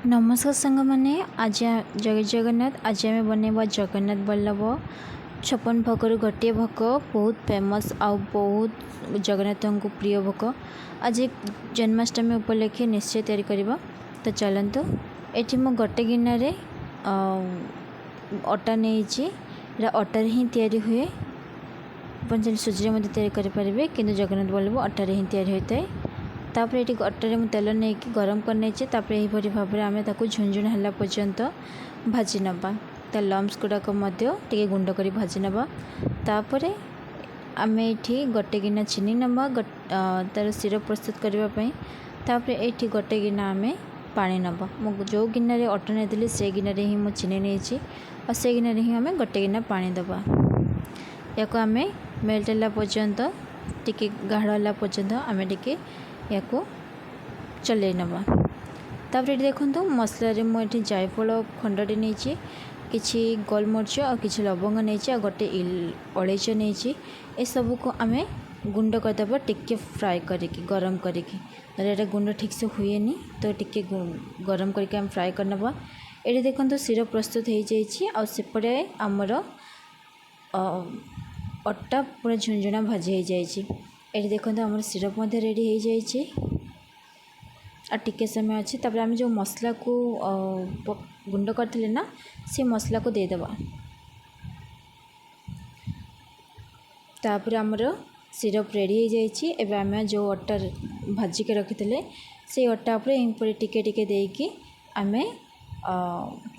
नमस्कार सांग मैंने आज जय जगन्नाथ। आज आम बनवा जगन्नाथ बल्लभ 56 भोग गोटे भोग बहुत फेमस आउ बहुत जगन्नाथ को प्रिय भोग। आज जन्माष्टमी उपलक्षे निश्चय तैयारी करवा। तो चलतु ये मु गोटे गिनारे अटा नहीं अटार ही तैयारी हुए। पंचायत सूजी तैयारी करेंगे कि जगन्नाथ बल्लभ अटार ही तैयारी होता है। तापर ये अटारे मुझे तेल नहीं गरम करने यहीपरी भाव में आम झुंझुण है पर्यंत भाजी नवा। तो लम्स गुड़ाक टे गुंड कर भाजी नवा। तापर आम ये गोटे गिना चीनी नवा तार सिरप प्रस्तुत करने। तापर ये गोटे गिना आम पानी नवा। मु जो गिनारे अटा नहीं से गिनारे ही मुझे चीनी नहीं और से गिनारे ही आम गोटे गिना पानी दबा। या आम मेल्ट है पर्यंत टी गाढ़ पर्यंत आम टे या चल नवा। तापर ये देखो मसलार मुझे जायफल खंडटे नहीं किसी गोलमरीच और किसी लवंग नहीं गोटे अलैच नहीं ए सब को आम गुंड करदे टिके फ्राए करके गरम करके गुंड ठीक से हुए तो टिके गरम करके आम फ्राए करनवा। ये देखो सिरप प्रस्तुत हो जाए सेपटे आमर अटा पूरा झुंझुणा भाजी हो जाए। ये देखो आम सिरप रेडी हो जाए और टिके समय अच्छे। तापर आम जो मसला को गुंड करते ना से मसला को देदेबा। तापर आमर सिरप रेडी हो जाए। एवं आम जो अटा भाजिक रखी से अटा पर टिके टिके देकी आम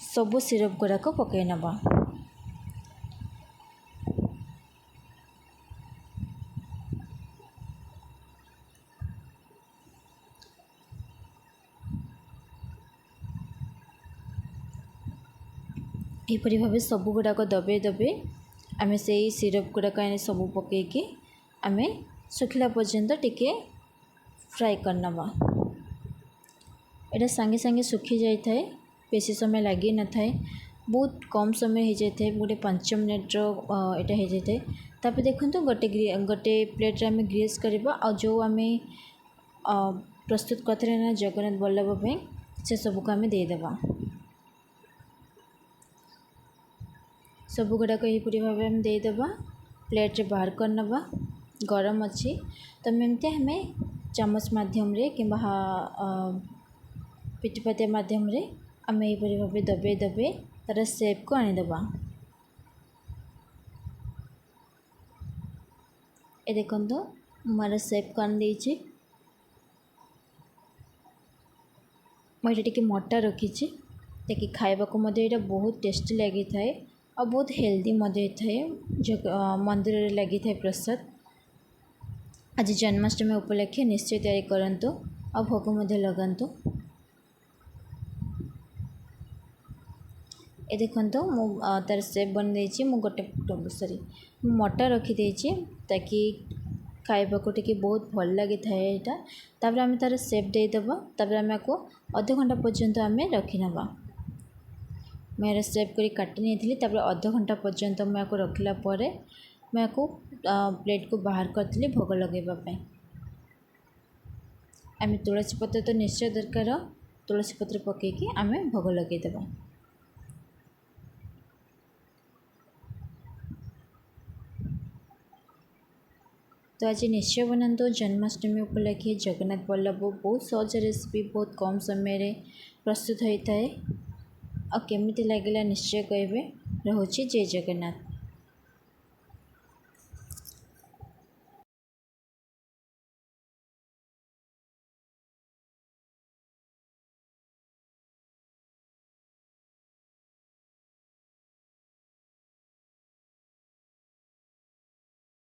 सब सिरप गुड़ाक पकई नवा। यहपरी भाव सब गुड़ाक दबे दबे आम से सिरप गुड़ाक सब पकईकि आम सुखला पर्यंत टिके फ्राए करनवा। यहाँ सांगे सांगे सुखी जाए बेसी समय लगी न था बहुत कम समय हो जाए गोटे 5 मिनट यहाँ हो जाए। तापर देखो गोटे प्लेट आम ग्रीस करवा और जो आम प्रस्तुत करते ना जगन्नाथ बल्लभ से सबको आम देदेबा। सब गुड़ाक यहीपरी भाव में देदेबा प्लेट रे बाहर करनवा। गरम अच्छी तो एमती आम चामच मध्यम कि पिठपातिया मध्यम आम यहीपरी भाव दबे दबे तार सेप को आनीदेबा। ये देखो मार सेप को आनी मुझे मोटा रखी ताकि खावा को बहुत टेस्टी लगी था और बहुत हेल्दी थाए जो मंदिर में लगी था प्रसाद। आज जन्माष्टमी उपलक्षे निश्चय तैयारी करंतु और भोग लगातु। ये देखो मु तार सेप बन मु गोटे सॉरी मोटा रखी ताकि खाइबा को टिके बहुत भल लगी था यहाँ। तापर आम तार सेप देदेबा। तापर आम को अध घंटा पर्यंत आम रखी नवा। मैं सेप कर काटी नहीं तापर अध घंटा पर्यंत मुझे रखला मैं प्लेट को बाहर करी भोग लगेवाई। आम तुलसी पत्र तो निश्चय दरकार तुलसी पत्र पकईकि आम भोग लगेदेबा। तो आज निश्चय बनातु जन्माष्टमी उपलक्षे जगन्नाथ बल्लभ बहुत सहज रेसिपी बहुत कम समय प्रस्तुत होता है। और केमिति लगिला निश्चय कहे। रहुछि जय जगन्नाथ।